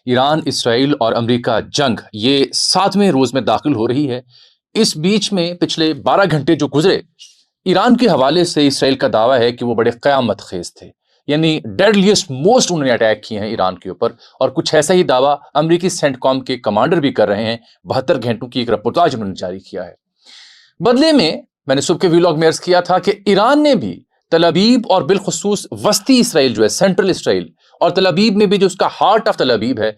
ایران، اسرائیل اور امریکہ جنگ یہ 7ویں روز میں داخل ہو رہی ہے۔ اس بیچ میں پچھلے 12 گھنٹے جو گزرے، ایران کے حوالے سے اسرائیل کا دعویٰ ہے کہ وہ بڑے قیامت خیز تھے، یعنی ڈیڈلیسٹ موسٹ انہوں نے اٹیک کیے ہیں ایران کے اوپر، اور کچھ ایسا ہی دعویٰ امریکی سینٹ کام کے کمانڈر بھی کر رہے ہیں۔ 72 گھنٹوں کی ایک رپورٹاج انہوں نے جاری کیا ہے۔ بدلے میں نے صبح کے ویلاگ میں عرض کیا تھا کہ ایران نے بھی تل ابیب اور بالخصوص وسطی اسرائیل جو ہے، سینٹرل اسرائیل، اور تل ابیب میں بھی جو اس کا ہارٹ آف تل ابیب ہے،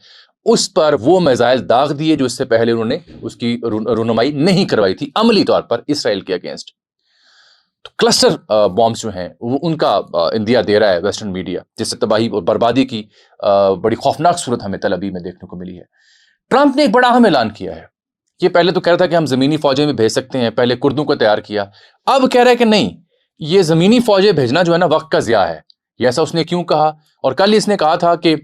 اس پر وہ میزائل داغ دیے جو اس سے پہلے انہوں نے اس کی رونمائی نہیں کروائی تھی عملی طور پر اسرائیل کے اگینسٹ۔ کلسٹر بامز جو ہیں وہ ان کا اندیا دے رہا ہے ویسٹرن میڈیا، جس سے تباہی اور بربادی کی بڑی خوفناک صورت ہمیں تل ابیب میں دیکھنے کو ملی ہے۔ ٹرمپ نے ایک بڑا اہم اعلان کیا ہے۔ یہ پہلے تو کہہ رہا تھا کہ ہم زمینی فوجیں بھی بھیج سکتے ہیں، پہلے کردوں کو تیار کیا، اب کہہ رہا ہے کہ نہیں، یہ زمینی فوجیں بھیجنا جو ہے نا وقت کا ضیاع ہے۔ یہ ایسا اس نے کیوں کہا؟ اور کل اس نے کہا تھا کہ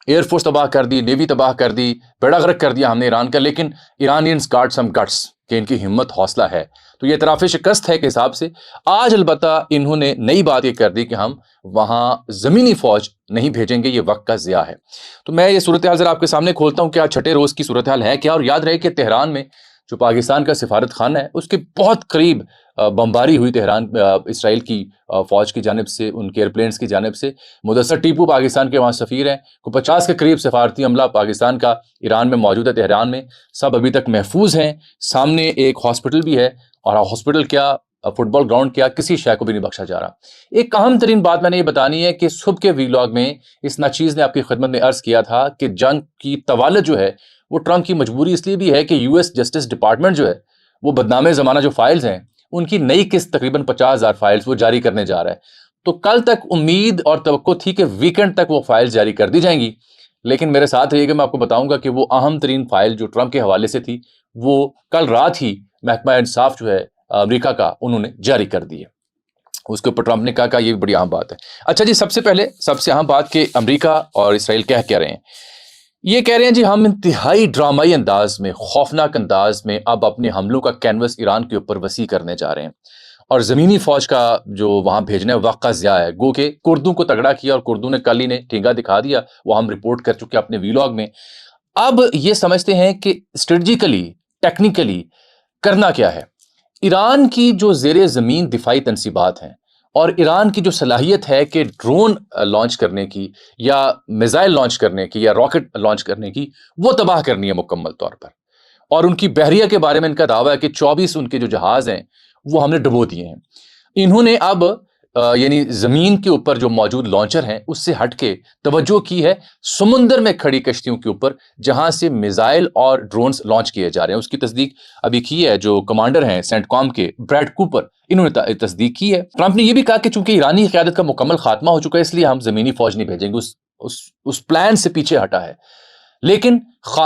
ایئر فورس تباہ کر دی، نیوی تباہ کر دی، بیڑا غرق کر دیا ہم نے ایران کا، لیکن ایرانینز گاٹ سم گٹس، کہ ان کی ہمت حوصلہ ہے۔ تو یہ اعتراف شکست ہے کے حساب سے آج البتہ انہوں نے نئی بات یہ کر دی کہ ہم وہاں زمینی فوج نہیں بھیجیں گے، یہ وقت کا ضیاع ہے۔ تو میں یہ صورتحال ذرا آپ کے سامنے کھولتا ہوں کہ آج 6 روز کی صورتحال ہے کیا، اور یاد رہے کہ تہران میں جو پاکستان کا سفارت خانہ ہے اس کے بہت قریب بمباری ہوئی تہران اسرائیل کی فوج کی جانب سے، ان کے ایئرپلینس کی جانب سے۔ مدثر ٹیپو پاکستان کے وہاں سفیر ہیں، کو 50 کے قریب سفارتی عملہ پاکستان کا ایران میں موجود ہے، تہران میں، سب ابھی تک محفوظ ہیں۔ سامنے ایک ہاسپٹل بھی ہے، اور ہاسپٹل کیا، فٹ بال گراؤنڈ کیا، کسی شے کو بھی نہیں بخشا جا رہا۔ ایک اہم ترین بات میں نے یہ بتانی ہے کہ صبح کے ویلاگ میں اس ناچیز نے آپ کی خدمت میں عرض کیا تھا کہ جنگ کی طوالت جو ہے وہ ٹرمپ کی مجبوری اس لیے بھی ہے کہ یو ایس جسٹس ڈپارٹمنٹ جو ہے وہ بدنام زمانہ جو فائلز ہیں ان کی نئی قسط تقریباً 50,000 فائلز وہ جاری کرنے جا رہا ہے۔ تو کل تک امید اور توقع تھی کہ ویکنڈ تک وہ فائلز جاری کر دی جائیں گی، لیکن میرے ساتھ رہیے کہ میں آپ کو بتاؤں گا کہ وہ اہم ترین فائل جو ٹرمپ کے حوالے سے تھی وہ کل رات ہی محکمہ انصاف جو ہے امریکہ کا انہوں نے جاری کر دی ہے۔ اس کے اوپر ٹرمپ نے کہا کہ یہ بڑی اہم بات ہے۔ اچھا جی، سب سے پہلے سب سے اہم بات کہ امریکہ اور اسرائیل کہہ رہے ہیں، یہ کہہ رہے ہیں جی ہم انتہائی ڈرامائی انداز میں، خوفناک انداز میں اب اپنے حملوں کا کینوس ایران کے اوپر وسیع کرنے جا رہے ہیں، اور زمینی فوج کا جو وہاں بھیجنا ہے وقت کا ضیاع ہے۔ گو کہ کردوں کو تگڑا کیا اور کردوں نے کل ہی نے ٹھینگا دکھا دیا، وہ ہم رپورٹ کر چکے اپنے ویلاگ میں۔ اب یہ سمجھتے ہیں کہ اسٹریٹجیکلی، ٹیکنیکلی کرنا کیا ہے۔ ایران کی جو زیر زمین دفاعی تنصیبات ہیں اور ایران کی جو صلاحیت ہے کہ ڈرون لانچ کرنے کی یا میزائل لانچ کرنے کی یا راکٹ لانچ کرنے کی، وہ تباہ کرنی ہے مکمل طور پر۔ اور ان کی بحریہ کے بارے میں ان کا دعویٰ ہے کہ 24 ان کے جو جہاز ہیں وہ ہم نے ڈبو دیے ہیں۔ انہوں نے اب یعنی زمین کے اوپر جو موجود لانچر ہیں اس سے ہٹ کے توجہ کی ہے سمندر میں کھڑی کشتیوں کے اوپر، جہاں سے میزائل اور ڈرونز لانچ کیے جا رہے ہیں۔ اس کی تصدیق ابھی کی ہے جو کمانڈر ہیں سینٹ کام کے، بریڈ کوپر، انہوں نے تصدیق کی ہے۔ ٹرمپ نے یہ بھی کہا کہ چونکہ ایرانی قیادت کا مکمل خاتمہ ہو چکا ہے اس لیے ہم زمینی فوج نہیں بھیجیں گے، اس پلان سے پیچھے ہٹا ہے۔ لیکن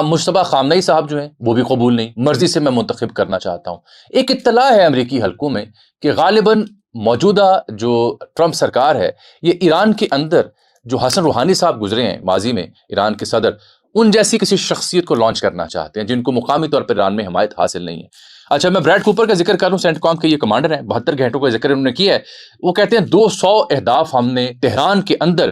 مشتبہ خامنئی صاحب جو ہیں وہ بھی قبول نہیں، مرضی سے میں منتخب کرنا چاہتا ہوں۔ ایک اطلاع ہے امریکی حلقوں میں کہ غالباً موجودہ جو ٹرمپ سرکار ہے یہ ایران کے اندر جو حسن روحانی صاحب گزرے ہیں ماضی میں، ایران کے صدر، ان جیسی کسی شخصیت کو لانچ کرنا چاہتے ہیں جن کو مقامی طور پر ایران میں حمایت حاصل نہیں ہے۔ اچھا، میں بریڈ کوپر کا ذکر کروں، سینٹ کام کے یہ کمانڈر ہیں، 72 گھنٹوں کا ذکر انہوں نے کیا ہے۔ وہ کہتے ہیں 200 اہداف ہم نے تہران کے اندر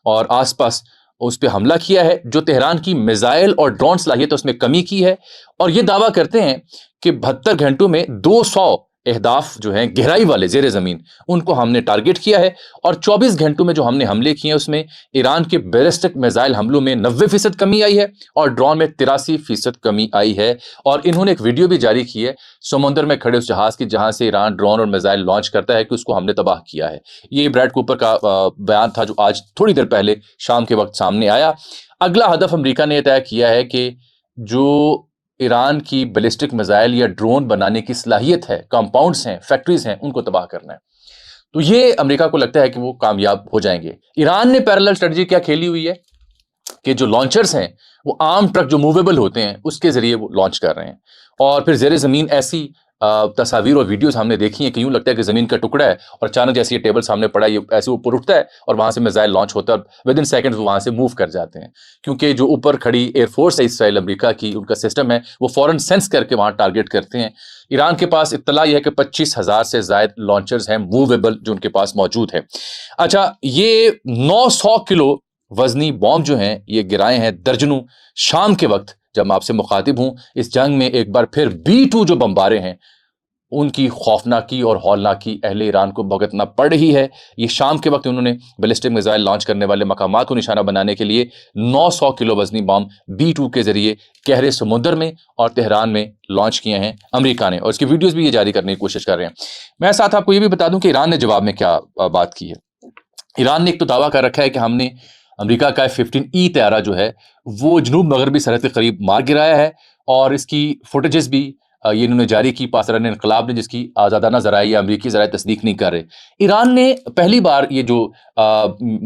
اور آس پاس اس پہ حملہ کیا ہے، جو تہران کی میزائل اور ڈرون صلاحیت اس میں کمی کی ہے، اور یہ دعویٰ کرتے ہیں کہ 72 گھنٹوں میں 200 اہداف جو ہیں گہرائی والے زیر زمین ان کو ہم نے ٹارگٹ کیا ہے، اور 24 گھنٹوں میں جو ہم نے حملے کیے ہیں اس میں ایران کے بیلسٹک میزائل حملوں میں 90% کمی آئی ہے اور ڈرون میں 83% کمی آئی ہے۔ اور انہوں نے ایک ویڈیو بھی جاری کی ہے سمندر میں کھڑے اس جہاز کی جہاں سے ایران ڈرون اور میزائل لانچ کرتا ہے کہ اس کو ہم نے تباہ کیا ہے۔ یہ بریڈ کوپر کا بیان تھا جو آج تھوڑی دیر پہلے شام کے وقت سامنے آیا۔ اگلا ہدف امریکہ نے طے کیا ہے کہ جو ایران کی بیلسٹک میزائل یا ڈرون بنانے کی صلاحیت ہے، کمپاؤنڈز ہیں، فیکٹریز ہیں، ان کو تباہ کرنا ہے۔ تو یہ امریکہ کو لگتا ہے کہ وہ کامیاب ہو جائیں گے۔ ایران نے پیرالل اسٹریٹجی کیا کھیلی ہوئی ہے کہ جو لانچرز ہیں وہ عام ٹرک جو موویبل ہوتے ہیں اس کے ذریعے وہ لانچ کر رہے ہیں، اور پھر زیر زمین ایسی تصاویر اور ویڈیوز ہم نے دیکھی ہیں کہ یوں لگتا ہے کہ زمین کا ٹکڑا ہے اور اچانک جیسے یہ ٹیبل سامنے پڑا ہے یہ ایسے اوپر اٹھتا ہے اور وہاں سے میزائل لانچ ہوتا ہے اور ود ان سیکنڈ وہاں سے موو کر جاتے ہیں، کیونکہ جو اوپر کھڑی ایئر فورس ہے اسرائیل امریکہ کی، ان کا سسٹم ہے وہ فوراً سینس کر کے وہاں ٹارگٹ کرتے ہیں۔ ایران کے پاس اطلاع یہ ہے کہ 25,000 سے زائد لانچرز ہیں موویبل جو ان کے پاس موجود ہے۔ اچھا، یہ 900 کلو وزنی بام جو ہیں یہ گرائے ہیں درجنوں. شام کے وقت جب میں آپ سے مخاطب ہوں اس جنگ میں ایک بار پھر B-2 جو بمبارے ہیں ان کی خوفناکی اور ہولناکی اہل ایران کو بھگتنا پڑ رہی ہے. یہ شام کے وقت انہوں نے بیلسٹک میزائل لانچ کرنے والے مقامات کو نشانہ بنانے کے لیے 900 کلو وزنی بام B-2 کے ذریعے گہرے سمندر میں اور تہران میں لانچ کیے ہیں امریکہ نے, اور اس کی ویڈیوز بھی یہ جاری کرنے کی کوشش کر رہے ہیں. میں ساتھ آپ کو یہ بھی بتا دوں کہ ایران نے جواب میں کیا بات کی ہے. ایران نے ایک تو دعویٰ کر رکھا ہے کہ ہم نے امریکہ کا F-15E طیارہ جو ہے وہ جنوب مغربی سرحد کے قریب مار گرایا ہے, اور اس کی فوٹیجز بھی یہ انہوں نے جاری کی پاسداران انقلاب نے, جس کی آزادانہ ذرائع یا امریکی ذرائع تصدیق نہیں کر رہے. ایران نے پہلی بار یہ جو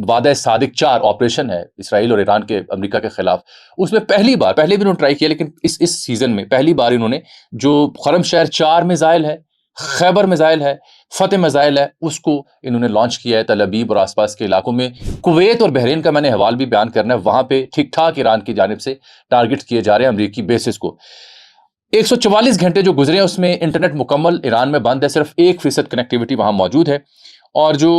وعدہ صادق 4 آپریشن ہے اسرائیل اور ایران کے امریکہ کے خلاف, اس میں پہلے بھی انہوں نے ٹرائی کیا, لیکن اس سیزن میں پہلی بار انہوں نے جو خرم شہر 4 میزائل ہے, خیبر میزائل ہے, فتح میزائل ہے, اس کو انہوں نے لانچ کیا ہے تل ابیب اور آس پاس کے علاقوں میں. کویت اور بحرین کا میں نے حوال بھی بیان کرنا ہے, وہاں پہ ٹھیک ٹھاک ایران کی جانب سے ٹارگٹ کیے جا رہے ہیں امریکی بیسز کو. 144 گھنٹے جو گزرے ہیں اس میں انٹرنیٹ مکمل ایران میں بند ہے, صرف 1% کنیکٹیوٹی وہاں موجود ہے. اور جو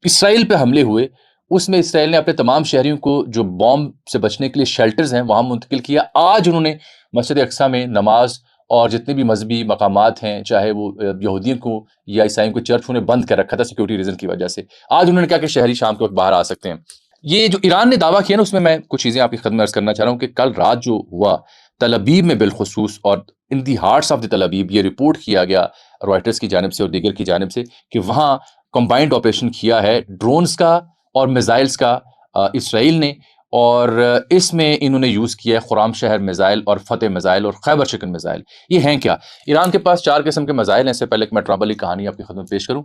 اسرائیل پہ حملے ہوئے اس میں اسرائیل نے اپنے تمام شہریوں کو جو بام سے بچنے کے لیے شیلٹرز ہیں وہاں منتقل کیا. آج انہوں نے مسجد اقصیٰ میں نماز اور جتنے بھی مذہبی مقامات ہیں چاہے وہ یہودیوں کو یا عیسائیوں کو چرچ انہیں بند کر رکھا تھا سیکورٹی ریزن کی وجہ سے. آج انہوں نے کہا کہ شہری شام کے وقت باہر آ سکتے ہیں. یہ جو ایران نے دعویٰ کیا نا اس میں میں کچھ چیزیں آپ کی خدمت عرض کرنا چاہ رہا ہوں کہ کل رات جو ہوا تل ابیب میں بالخصوص اور ان دی ہارٹس آف دی تل ابیب, یہ رپورٹ کیا گیا رائٹرز کی جانب سے اور دیگر کی جانب سے کہ وہاں کمبائنڈ آپریشن کیا ہے ڈرونز کا اور میزائلز کا اسرائیل نے, اور اس میں انہوں نے یوز کیا ہے خرام شہر میزائل اور فتح میزائل اور خیبر شکن میزائل. یہ ہیں کیا؟ ایران کے پاس 4 قسم کے میزائل ہیں. اس سے پہلے کہ میں ٹرابلی کہانی آپ کی خدمت پیش کروں,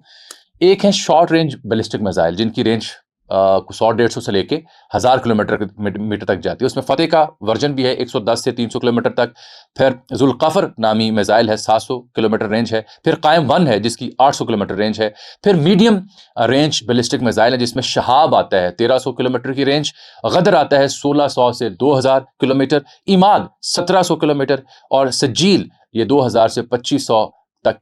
ایک ہے شارٹ رینج بیلسٹک میزائل جن کی رینج 100-150 سے لے کے 1000 کلومیٹر تک جاتی ہے. اس میں فتح کا ورژن بھی ہے 110 سے 300 کلومیٹر تک. پھر ذوالقفر نامی میزائل ہے 700 کلومیٹر رینج ہے. پھر قائم 1 ہے جس کی 800 کلومیٹر رینج ہے. پھر میڈیم رینج بیلسٹک میزائل ہے جس میں شہاب آتا ہے 1300 کلومیٹر کی رینج, غدر آتا ہے 1600 سے 2000 کلومیٹر, ایماد 1700 کلومیٹر, اور سجیل یہ 2000 سے 2500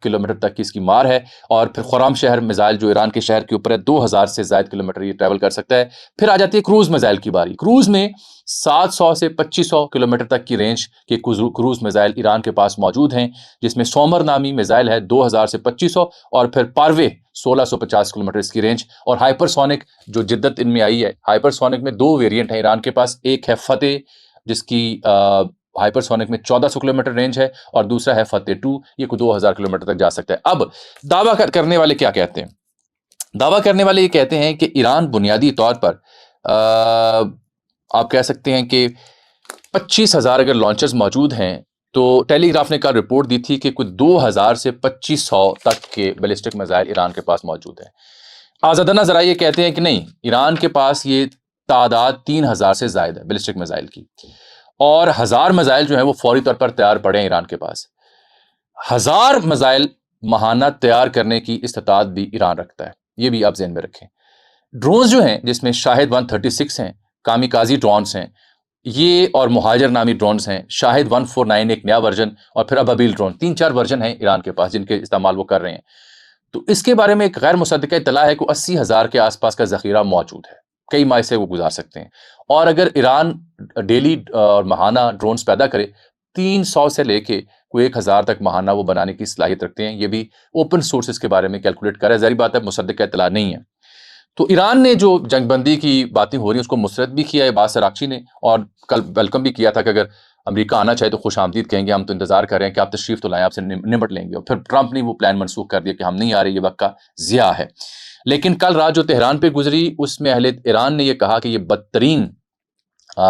کلومیٹر تک کی اس کی مار ہے. اور پھر خرام شہر میزائل جو ایران کے شہر کے اوپر ہے 2000 سے زائد کلومیٹر یہ ٹریول کر سکتا ہے. پھر آ جاتی ہے کروز میزائل کی باری. کروز میں 700 سے 2500 کلومیٹر تک کی رینج کے کروز میزائل ایران کے پاس موجود ہیں, جس میں سومر نامی میزائل ہے 2000 سے 2500, اور پھر پاروے 1650 کلومیٹر اس کی رینج. اور ہائپر سونک جو جدت ان میں آئی ہے, ہائپر سونک میں 2 ویریئنٹ ہیں ایران کے پاس, ایک ہے فتح جس کی ہائپر سونک میں 1400 کلومیٹر رینج ہے, اور دوسرا ہے فتح 2 یہ کو 2000 کلومیٹر تک جا سکتا ہے. اب دعویٰ کرنے والے کیا کہتے ہیں؟ دعویٰ کرنے والے یہ کہتے ہیں کہ ایران بنیادی طور پر آپ کہہ سکتے ہیں کہ 25,000 اگر لانچرز موجود ہیں تو ٹیلی گراف نے کل رپورٹ دی تھی کہ کوئی 2000 سے 2500 تک کے بیلسٹک میزائل ایران کے پاس موجود ہیں. آزادانہ ذرائع یہ کہتے ہیں کہ نہیں, ایران کے پاس یہ تعداد 3000 سے زائد ہے بیلسٹک میزائل کی, اور 1000 میزائل جو ہیں وہ فوری طور پر تیار پڑے ہیں ایران کے پاس. 1000 میزائل ماہانہ تیار کرنے کی استطاعت بھی ایران رکھتا ہے, یہ بھی آپ ذہن میں رکھیں. ڈرونز جو ہیں جس میں شاہد 136 ہیں, کامیکازی ڈرونز ہیں یہ, اور مہاجر نامی ڈرونز ہیں, شاہد 149 ایک نیا ورژن, اور پھر ابابیل ڈرون, 3-4 ورژن ہیں ایران کے پاس جن کے استعمال وہ کر رہے ہیں. تو اس کے بارے میں ایک غیر مصدقہ اطلاع ہے کہ 80,000 کے آس پاس کا ذخیرہ موجود ہے, کئی ماہ سے وہ گزار سکتے ہیں. اور اگر ایران ڈیلی اور ماہانہ ڈرونز پیدا کرے 300 سے لے کے کوئی 1000 تک ماہانہ وہ بنانے کی صلاحیت رکھتے ہیں. یہ بھی اوپن سورسز کے بارے میں کیلکولیٹ کرے, ظاہر بات ہے مصدقہ اطلاع نہیں ہے. تو ایران نے جو جنگ بندی کی باتیں ہو رہی ہیں اس کو مسرت بھی کیا ہے عباس عراقچی نے, اور کل ویلکم بھی کیا تھا کہ اگر امریکہ آنا چاہے تو خوش آمدید کہیں گے, ہم تو انتظار کر رہے ہیں کہ آپ تشریف تو لائیں, آپ سے نمٹ لیں گے. اور پھر ٹرمپ نے وہ پلان منسوخ کر دیا کہ ہم نہیں آ رہے, یہ وقت کا ضیاع ہے. لیکن کل رات جو تہران پہ گزری اس میں اہل ایران نے یہ کہا کہ یہ بدترین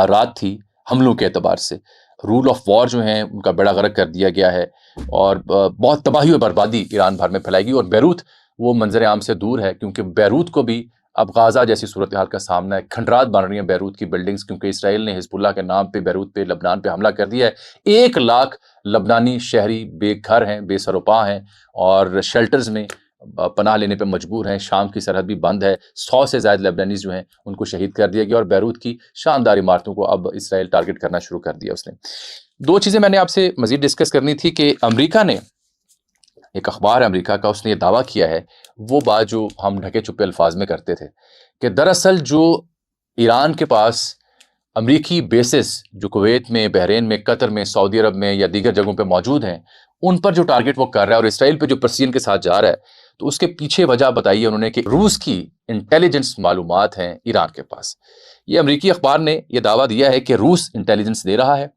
رات تھی حملوں کے اعتبار سے. رول آف وار جو ہیں ان کا بیڑا غرق کر دیا گیا ہے, اور بہت تباہی و بربادی ایران بھر میں پھیلائی گئی. اور بیروت وہ منظر عام سے دور ہے کیونکہ بیروت کو بھی اب غازہ جیسی صورتحال کا سامنا ہے. کھنڈرات بن رہی ہیں بیروت کی بلڈنگز کیونکہ اسرائیل نے حزب اللہ کے نام پہ بیروت پہ لبنان پہ حملہ کر دیا ہے. 1 لاکھ لبنانی شہری بے گھر ہیں, بے سر و پا ہیں, اور شیلٹرز میں پناہ لینے پہ مجبور ہیں. شام کی سرحد بھی بند ہے. 100 سے زائد لبنانیز جو ہیں ان کو شہید کر دیا گیا, اور بیروت کی شاندار عمارتوں کو اب اسرائیل ٹارگٹ کرنا شروع کر دیا اس نے. 2 چیزیں میں نے آپ سے مزید ڈسکس کرنی تھی کہ امریکہ نے, ایک اخبار ہے امریکہ کا, اس نے یہ دعویٰ کیا ہے وہ بات جو ہم ڈھکے چھپے الفاظ میں کرتے تھے کہ دراصل جو ایران کے پاس امریکی بیسز جو کویت میں، بحرین میں، قطر میں، سعودی عرب میں یا دیگر جگہوں پہ موجود ہیں، ان پر جو ٹارگٹ وہ کر رہا ہے اور اسرائیل پہ جو پرسین کے ساتھ جا رہا ہے، تو اس کے پیچھے وجہ بتائی ہے انہوں نے کہ روس کی انٹیلیجنس معلومات ہیں ایران کے پاس۔ یہ امریکی اخبار نے یہ دعویٰ دیا ہے کہ روس انٹیلیجنس دے رہا ہے،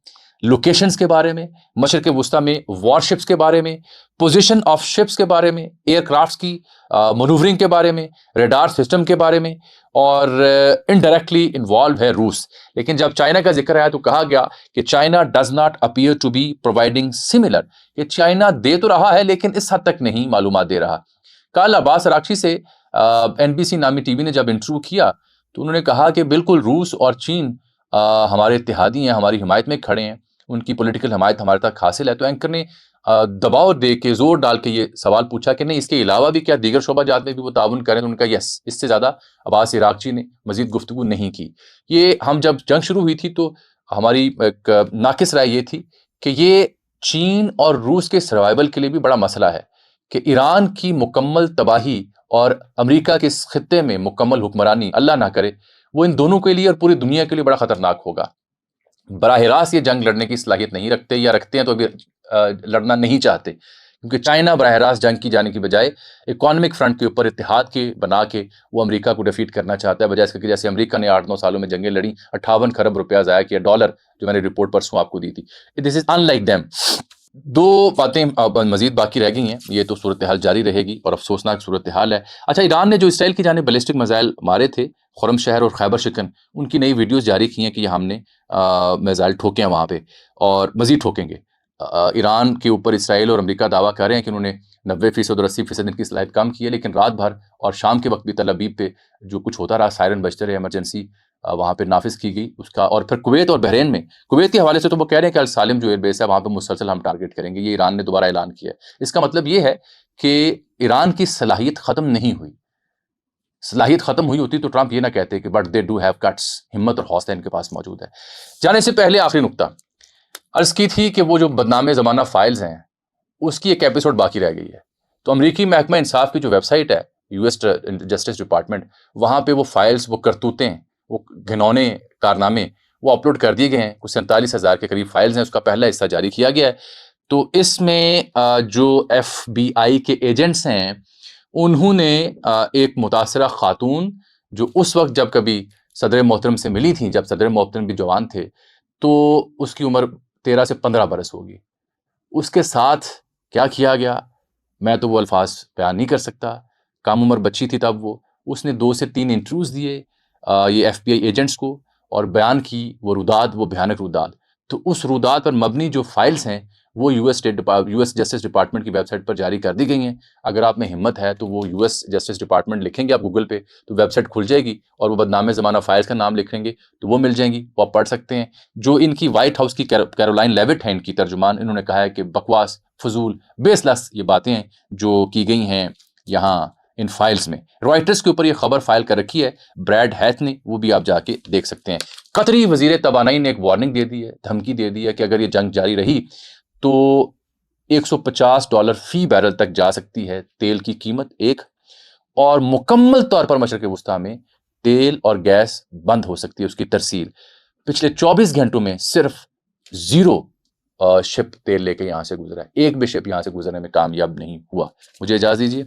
لوکیشنز کے بارے میں، مشرق وسطیٰ میں وار شپس کے بارے میں، پوزیشن آف شپس کے بارے میں، ایئر کرافٹس کی منوورنگ کے بارے میں، ریڈار سسٹم کے بارے میں، اور انڈائریکٹلی انوالو ہے روس۔ لیکن جب چائنا کا ذکر آیا تو کہا گیا کہ China does not appear to be providing similar, کہ چائنا دے تو رہا ہے لیکن اس حد تک نہیں معلومات دے رہا۔ کل عباس اراغچی سے NBC نامی ٹی وی نے جب انٹرویو کیا تو انہوں نے کہا کہ بالکل روس اور چین ہمارے اتحادی ہیں، ہماری حمایت میں کھڑے ہیں، ان کی پولیٹیکل حمایت ہمارے تک حاصل ہے۔ تو اینکر نے دباؤ دے کے، زور ڈال کے یہ سوال پوچھا کہ نہیں، اس کے علاوہ بھی کیا دیگر شعبہ جات میں بھی وہ تعاون کریں؟ تو ان کا یس، اس سے زیادہ عباس اراغچی نے مزید گفتگو نہیں کی۔ یہ ہم جب جنگ شروع ہوئی تھی تو ہماری ایک ناقص رائے یہ تھی کہ یہ چین اور روس کے سروائیول کے لیے بھی بڑا مسئلہ ہے کہ ایران کی مکمل تباہی اور امریکہ کے اس خطے میں مکمل حکمرانی اللہ نہ کرے، وہ ان دونوں کے لیے اور پوری دنیا کے لیے بڑا خطرناک ہوگا۔ براہ راست یہ جنگ لڑنے کی صلاحیت نہیں رکھتے، یا رکھتے ہیں تو ابھی لڑنا نہیں چاہتے، کیونکہ چائنا براہ راست جنگ کی جانے کی بجائے اکانومک فرنٹ کے اوپر اتحاد کے بنا کے وہ امریکہ کو ڈیفیٹ کرنا چاہتا ہے، بجائے اس کے کہ جیسے امریکہ نے 8-9 سالوں میں جنگیں لڑیں، 58 خرب روپیہ ضائع کیا، ڈالر، جو میں نے رپورٹ پرسوں آپ کو دی تھی۔ دس از ان لائک دیم۔ دو باتیں مزید باقی رہ گئی ہیں، یہ تو صورتحال جاری رہے گی اور افسوسناک صورتحال ہے۔ اچھا، ایران نے جو اسرائیل کی جانب بیلسٹک میزائل مارے تھے خرم شہر اور خیبر شکن، ان کی نئی ویڈیوز جاری کی ہیں کہ یہ ہم نے میزائل ٹھوکے ہیں وہاں پہ اور مزید ٹھوکیں گے۔ ایران کے اوپر اسرائیل اور امریکہ دعویٰ کر رہے ہیں کہ انہوں نے 90% اور 80% ان کی صلاحیت کم کی ہے، لیکن رات بھر اور شام کے وقت بھی تل ابیب پہ جو کچھ ہوتا رہا، سائرن بجتے رہے، ایمرجنسی وہاں پہ نافذ کی گئی اس کا۔ اور پھر کویت اور بحرین میں، کویت کے حوالے سے تو وہ کہہ رہے ہیں کہ السالم جو ایئر بیس ہے وہاں پہ مسلسل ہم ٹارگٹ کریں گے، یہ ایران نے دوبارہ اعلان کیا ہے۔ اس کا مطلب یہ ہے کہ ایران کی صلاحیت ختم نہیں ہوئی۔ صلاحیت ختم ہوئی ہوتی تو ٹرمپ یہ نہ کہتے کہ but they do have guts, ہمت اور حوصلہ ان کے پاس موجود ہے۔ جانے سے پہلے آخری نقطہ عرض کی تھی کہ وہ جو بدنام زمانہ فائلز ہیں اس کی ایک ایپیسوڈ باقی رہ گئی ہے، تو امریکی محکمہ انصاف کی جو ویب سائٹ ہے US جسٹس ڈپارٹمنٹ، وہاں پہ وہ فائلز، وہ کرتوتیں، وہ گھنونے کارنامے وہ اپلوڈ کر دیے گئے ہیں۔ کچھ 47,000 کے قریب فائلز ہیں، اس کا پہلا حصہ جاری کیا گیا ہے۔ تو اس میں جو FBI کے ایجنٹس ہیں انہوں نے ایک متاثرہ خاتون جو اس وقت جب کبھی صدر محترم سے ملی تھیں، جب صدر محترم بھی جوان تھے، تو اس کی عمر 13 سے 15 برس ہوگی، اس کے ساتھ کیا کیا گیا میں تو وہ الفاظ بیان نہیں کر سکتا۔ کم عمر بچی تھی تب وہ، اس نے 2 سے 3 انٹرویوز دیے یہ FBI ایجنٹس کو اور بیان کی وہ روداد، وہ بھیانک روداد۔ تو اس روداد پر مبنی جو فائلز ہیں وہ US جسٹس ڈپارٹمنٹ کی ویب سائٹ پر جاری کر دی گئی ہیں۔ اگر آپ میں ہمت ہے تو وہ US جسٹس ڈپارٹمنٹ لکھیں گے آپ گوگل پہ تو ویب سائٹ کھل جائے گی، اور وہ بدنام زمانہ فائلز کا نام لکھیں گے تو وہ مل جائیں گی، وہ آپ پڑھ سکتے ہیں۔ جو ان کی وائٹ ہاؤس کی کیرولائن لیوٹ ہیں ان کی ترجمان، انہوں نے کہا ہے کہ بکواس، فضول، بیس لیس یہ باتیں ہیں جو کی گئی ہیں یہاں ان فائلز میں۔ رائٹرز کے اوپر یہ خبر فائل کر رکھی ہے بریڈ ہیتھ نے، وہ بھی آپ جا کے دیکھ سکتے ہیں۔ قطری وزیر توانائی نے ایک وارننگ دے دی ہے، دھمکی دے دی ہے کہ اگر یہ جنگ جاری رہی تو $150 فی بیرل تک جا سکتی ہے تیل کی قیمت ایک، اور مکمل طور پر مشرق وسطیٰ میں تیل اور گیس بند ہو سکتی ہے اس کی ترسیل۔ پچھلے 24 گھنٹوں میں صرف 0 شپ تیل لے کے یہاں سے گزرا ہے، ایک بھی شپ یہاں سے گزرنے میں کامیاب نہیں ہوا۔ مجھے اجازت دیجیے۔